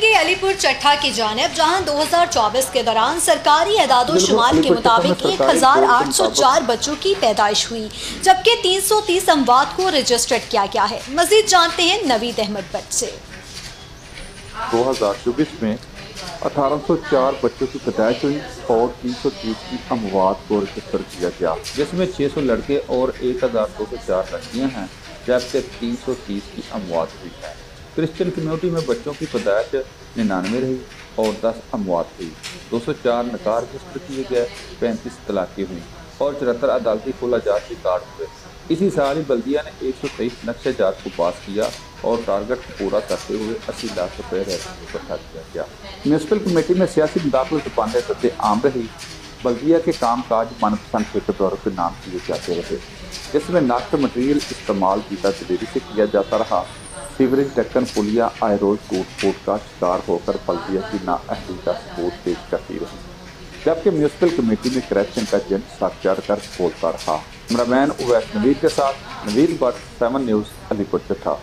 देखेंगे अलीपुर चट्ठा की जानिब, जहां 2024 के दौरान सरकारी एदादोशुमार के मुताबिक 1804 बच्चों की पैदाइश हुई, जबकि 330 अमवात को रजिस्टर्ड किया गया है। मजीद जानते हैं नवीद अहमद भट्ट से। 2024 में 1804 बच्चों की पैदाइश हुई और 330 की अमवात को रजिस्टर किया गया, जिसमें 600 लड़के और 1204 लड़कियां हैं, जबकि 330 की अमवात हुई है। क्रिश्चियन कम्युनिटी में बच्चों की पैदाइश 99 रही और 10 अमवात हुई। 204 निकाह रजिस्टर किए गए, 35 तलाक़ें हुई और 74 अदालती खुलाजात रिकॉर्ड हुए। इसी साल ही बल्दिया ने 123 नक्शेजात को पास किया और टारगेट को पूरा करते हुए 80 लाख रुपये रेवेन्यू इकट्ठा किया गया। म्यूनसिपल कमेटी में सियासी मुदाखलत पाने सत्ते आम रही। बल्दिया के काम काज मनपसंद ठेकेदारों के नाम किए जाते रहे, जिसमें नकद मटीरियल इस्तेमाल किया दिलेरी से किया जाता रहा। सीवरेज ढक्कन पुलिया आए रोज टूट-फूट का शिकार होकर बल्दिया की नाअहली का सबूत पेश करती रही, जबकि म्यूनसिपल कमेटी में करप्शन का एजेंट सर चढ़कर बोलता रहा। कैमरामैन उवैस नवीद के साथ नवीद भट्ट, 7 न्यूज़, अलीपुर चट्ठा।